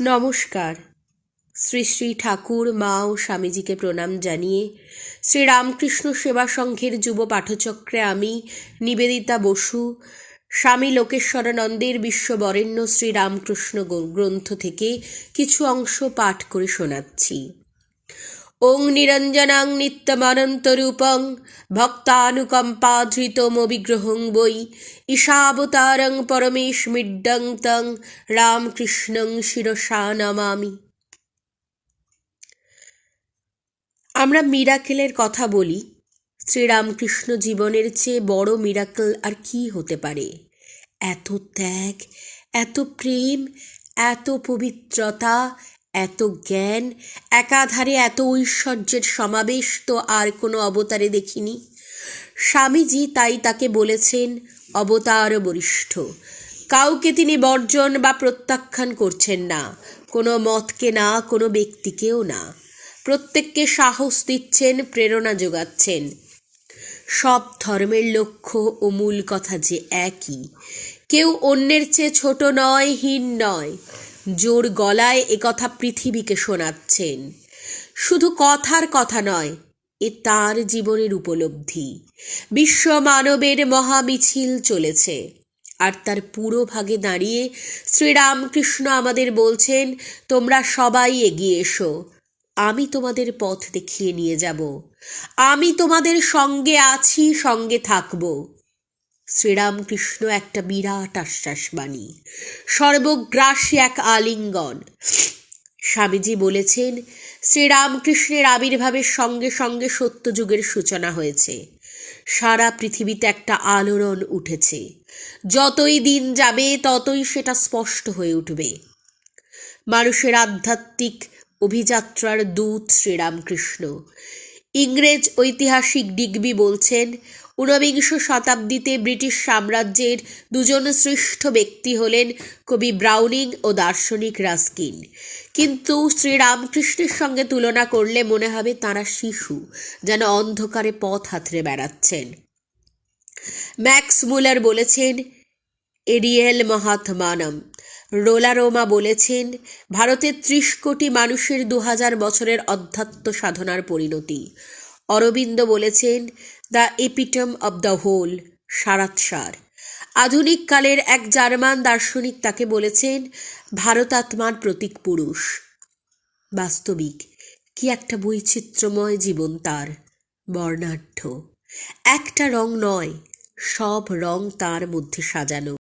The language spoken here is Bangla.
নমস্কার। শ্রী শ্রী ঠাকুর, মা ও স্বামীজিকে প্রণাম জানিয়ে শ্রীরামকৃষ্ণ সেবা সংঘের যুব পাঠচক্রে আমি নিবেদিতা বসু স্বামী লোকেশ্বরানন্দের বিশ্ববরেণ্য শ্রীরামকৃষ্ণ গ্রন্থ থেকে কিছু অংশ পাঠ করে শোনাচ্ছি। ওং নিরঞ্জনাং নিত্যমনন্তরূপং ভক্তানুকম্পাধৃতমবিগ্রহং বৈ ঈশাবতারং পরমেশমিড্ডং তং রামকৃষ্ণং শিরসা নমামি। আমরা মিরাকেলের কথা বলি। শ্রীরামকৃষ্ণ জীবনের চেয়ে বড় মিরাকেল আর কি হতে পারে? এত ত্যাগ, এত প্রেম, এত পবিত্রতা, এত জ্ঞান, একাধারে এত ঐশ্বর্যের সমাবেশ তো আর কোনো অবতারে দেখিনি। স্বামীজি তাই তাকে বলেছেন অবতার বরিষ্ঠ। কাউকে তিনি বর্জন বা প্রত্যাখ্যান করছেন না, কোনো মতকে না, কোনো ব্যক্তিকেও না। প্রত্যেককে সাহস দিচ্ছেন, প্রেরণা যোগাচ্ছেন। সব ধর্মের লক্ষ্য ও মূল কথা যে একই। কেউ অন্যের চেয়ে ছোট নয়, হীন নয়। জোর গলায় একথা পৃথিবীকে শোনাচ্ছেন। শুধু কথার কথা নয়, এ তাঁর জীবনের উপলব্ধি। বিশ্ব মানবের মহামিছিল চলেছে, আর তার পুরো ভাগে দাঁড়িয়ে শ্রীরামকৃষ্ণ আমাদের বলছেন, তোমরা সবাই এগিয়ে এসো, আমি তোমাদের পথ দেখিয়ে নিয়ে যাব, আমি তোমাদের সঙ্গে আছি, সঙ্গে থাকব। শ্রীরামকৃষ্ণ একটা বিরাট আশ্বাসবাণী, সর্বগ্রাসী এক আলিঙ্গন। স্বামীজি বলেছেন, শ্রীরামকৃষ্ণের আবির্ভাবের সঙ্গে সঙ্গে সত্যযুগের সূচনা হয়েছে। সারা পৃথিবীতে একটা আলোড়ন উঠেছে। যতই দিন যাবে ততই সেটা স্পষ্ট হয়ে উঠবে। মানুষের আধ্যাত্মিক অভিযাত্রার দূত শ্রীরামকৃষ্ণ। ইংরেজ ঐতিহাসিক ডিগবি বলছেন, ঊনবিংশ শতাব্দীতে ব্রিটিশ সাম্রাজ্যের দুজন শ্রেষ্ঠ ব্যক্তি হলেন কবি ব্রাউনিং ও দার্শনিক রাস্কিন। কিন্তু শ্রীরামকৃষ্ণের সঙ্গে তুলনা করলে মনে হবে তাঁরা শিশু, যেন অন্ধকারে পথ হাতড়ে বেড়াচ্ছেন। ম্যাক্স মুলার বলেছেন, এরিয়েল মহাত্মানম। রোলারোমা বলেছেন, ভারতের 30 কোটি মানুষের 2000 বছরের অধ্যাত্ম সাধনার পরিণতি। অরবিন্দ বলেছেন, the epitome of the whole, সারাৎসার। আধুনিক কালের এক জার্মান দার্শনিক তাকে বলেছেন, ভারতাত্মার প্রতীক পুরুষ। বাস্তবিক কি একটা বৈচিত্র্যময় জীবন তার, বর্ণাঢ্য। একটা রং নয়, সব রং তার মধ্যে সাজানো।